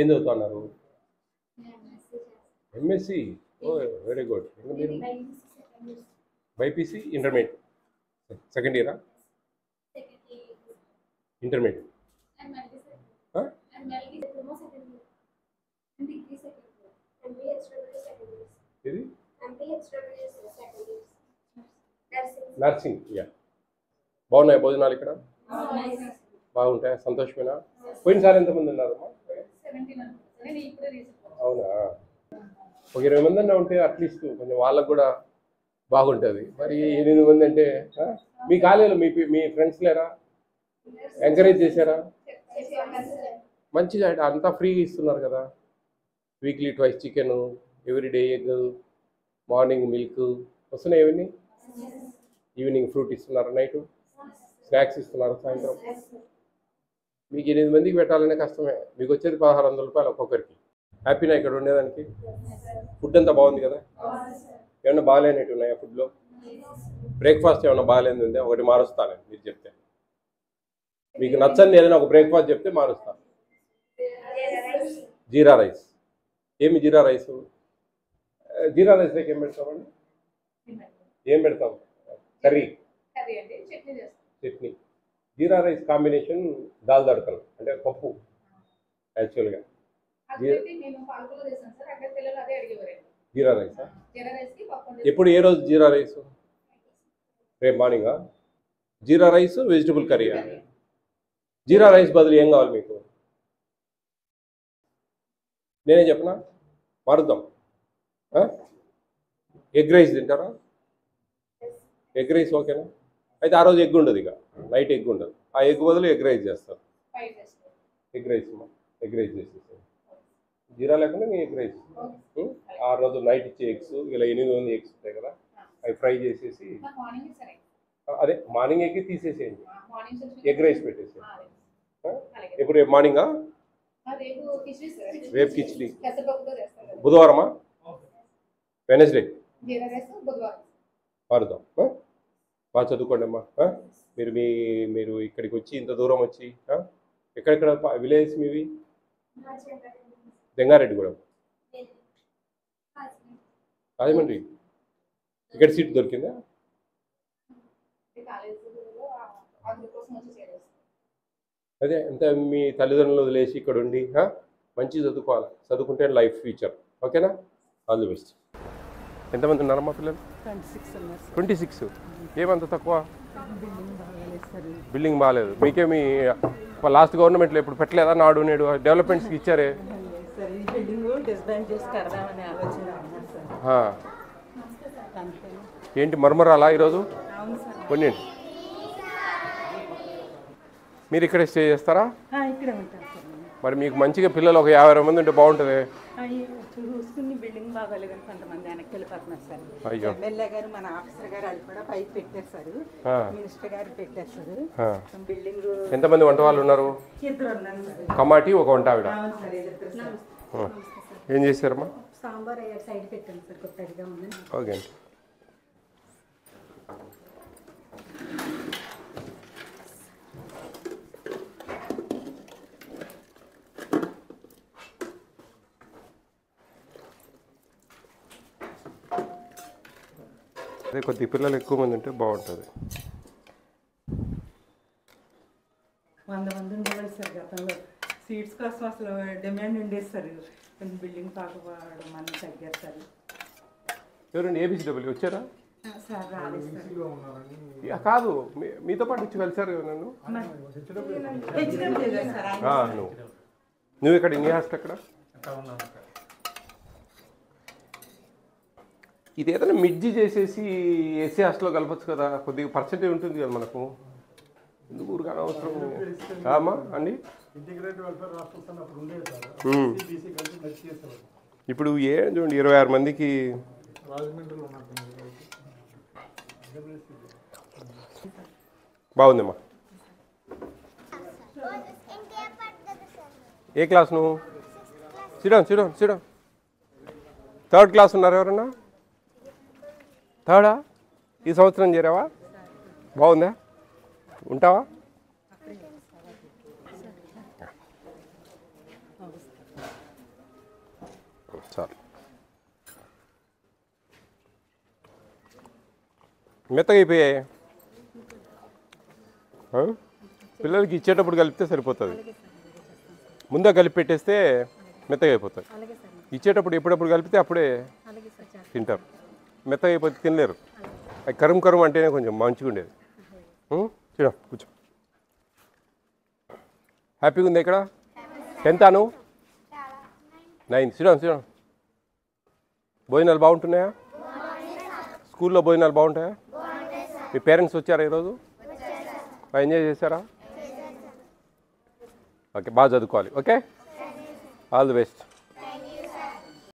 ఏం చదువుతున్నారు? ఎంఎస్సి. ఓ very good. ఇంకా మీరు బైపీసీ ఇంటర్మీడియట్ సెకండ్ ఇయరా? ఇంటర్మీడియట్. ఇది నర్సింగ్. యా, బాగున్నాయి భోజనాలు ఇక్కడ? బాగుంటాయి, సంతోషమేనా? పోయినసారి ఎంతమంది ఉన్నారమ్మా? అవునా, ఒక 20 మంది అన్నా ఉంటే అట్లీస్ట్ కొంచెం వాళ్ళకు కూడా బాగుంటుంది. మరి 8 మంది అంటే మీ కాలేజీలో మీ ఫ్రెండ్స్ లేరా? ఎంకరేజ్ చేశారా? మంచిగా అంతా ఫ్రీగా ఇస్తున్నారు కదా. Weekly twice chicken, everyday egg, morning milk వస్తున్నాయి. ఈవినింగ్ ఫ్రూట్ ఇస్తున్నారు, నైట్ స్నాక్స్ ఇస్తున్నారు, సాయంత్రం. మీకు 8 మందికి పెట్టాలనే కష్టమే. మీకు వచ్చేది 1600 రూపాయలు ఒక్కొక్కరికి. హ్యాపీనా ఇక్కడ ఉండేదానికి? ఫుడ్ అంతా బాగుంది కదా? ఏమన్నా బాగాలేనట్టు ఉన్నాయా ఫుడ్లో? బ్రేక్ఫాస్ట్ ఏమన్నా బాగాలేదు ఉందా? ఒకటి మారుస్తాను మీరు చెప్తే. మీకు నచ్చని ఏదైనా ఒక బ్రేక్ఫాస్ట్ చెప్తే మారుస్తాను. జీరా రైస్. ఏమి జీరా రైస్? జీరా రైస్ లేక ఏం పెడతామండి? ఏం పెడతాం? కర్రీ, చట్నీ. జీరా రైస్ కాంబినేషన్ దాల్ తడకలు అంటే పప్పు యాక్చువల్గా. జీరా రైసా? ఎప్పుడు ఏ రోజు జీరా రైస్? రేపు మార్నింగా? జీరా రైస్ వెజిటబుల్ కర్రీయా? జీరా రైస్ బదులు ఏం కావాలి మీకు? నేనే చెప్పనా? మారుద్దాం. ఎగ్ రైస్ తింటారా? ఎగ్ రైస్ ఓకేనా? అయితే ఆ రోజు ఎగ్ ఉండదు, ఇక నైట్ ఎగ్ ఉండదు. ఆ ఎగ్ బదులు ఎగ్ రైస్ చేస్తారు. ఎగ్ రైస్ చేసేసారు. జీరా లేకుండా మీ ఎగ్ రైస్. ఆ రోజు నైట్ ఇచ్చే ఎగ్స్, ఇలా 8 మంది ఎగ్స్ ఉంటాయి కదా, అవి ఫ్రై చేసేసి అదే మార్నింగ్ ఎగ్ తీసేసేయండి, ఎగ్ రైస్ పెట్టేసేయండి. ఎప్పుడు రేపు మార్నింగా? రేపు కిచిడి. బుధవారమా? వెనస్డే మారుదాం. బాగా చదువుకోండి అమ్మా. మీరు ఇక్కడికి వచ్చి ఇంత దూరం వచ్చి ఎక్కడెక్కడ విలేజ్ మీవి? జంగారెడ్డిగూడెం, రాజమండ్రి. ఇక్కడ సీట్ దొరికిందా? అదే ఎంత మీ తల్లిదండ్రులు వదిలేసి ఇక్కడ ఉండి మంచిగా చదువుకోవాలి. చదువుకుంటే లైఫ్ ఫ్యూచర్. ఓకేనా? All the best. ఎంతమంది ఉన్నారమ్మా పిల్లలు? 26. ఏమంత తక్కువ? బిల్డింగ్ బాగాలేదు. మీకేమి లాస్ట్ గవర్నమెంట్లో ఇప్పుడు పెట్టలేదా? నాడు నేడు డెవలప్మెంట్స్కి ఇచ్చారే. ఏంటి మర్మరాలా ఈరోజు? కొన్ని మీరు ఇక్కడే స్టే చేస్తారా? మరి మీకు మంచిగా పిల్లలు ఒక 50 మంది ఉంటే బాగుంటుంది. బిల్డింగ్ బాగాలేదు, కొంతమంది వెనక్కి వెళ్ళిపోతున్నారు సార్. అయ్యో, ఎమ్మెల్యే గారు మన ఆఫీసర్ గారు అది కూడా పైకి పెట్టేస్తారు, మినిస్టర్ గారు పెట్టేస్తారు. బిల్డింగ్ ఎంతమంది వంట వాళ్ళు ఉన్నారు? 2 ఉన్నారు సార్. కమాటి ఒక వంట ఆవిడ. ఏం చేశారమ్మా? సాంబార్ సైడ్ పెట్టాను సార్, కొత్తగా ఉంది. ఓకే అండి. అదే కొద్ది పిల్లలు ఎక్కువ మంది ఉంటే బాగుంటుంది. 100 మంది ఉండేవాళ్ళు సార్ గతంలో. సీట్స్ కోసం అసలు డిమాండ్ ఉండేది సార్. బిల్డింగ్ కాకపోవడం మనం తగ్గారు సార్. ఎవరండి ఏబిసిడబ్ల్యూ వచ్చారా? సార్ రాలేదు సార్. కాదు, మీతో పాటు వచ్చి కలిసారు నన్ను. నువ్వు ఇక్కడ నీ హాస్టల్ ఎక్కడ? ఇది ఏదైనా మిడ్జి చేసేసి ఎస్సీ హాస్టల్లో కలపచ్చు కదా, కొద్దిగా పర్సెంటేజ్ ఉంటుంది కదా మనకు. ఎందుకు ఊరుగానే అవసరం అమ్మా అండి? ఇప్పుడు ఏం చూడండి, 26 మందికి బాగుందమ్మా. ఏ క్లాస్ నువ్వు? సిడం 3rd క్లాస్ ఉన్నారు ఎవరన్నా? 3rd ఈ సంవత్సరం చేరావా? బాగుందా? ఉంటావా? మెత్తగా అయిపోయాయి. పిల్లలకి ఇచ్చేటప్పుడు కలిపితే సరిపోతుంది. ముందే కలిపి పెట్టేస్తే మెత్తగా అయిపోతుంది. ఇచ్చేటప్పుడు ఎప్పుడప్పుడు కలిపితే అప్పుడే తింటారు. మెత్తగా అయిపోతే తినలేరు. అది కరుం కరుం అంటేనే కొంచెం మంచిగా ఉండేది. చూడ కూర్చో. హ్యాపీగా ఉంది ఇక్కడ. 10th నువ్వు 9th. చూడ భోజనాలు బాగుంటున్నాయా? స్కూల్లో భోజనాలు బాగుంటాయా? మీ పేరెంట్స్ వచ్చారా ఈరోజు? ఎంజాయ్ చేశారా? ఓకే, బాగా చదువుకోవాలి. Okay, all the best.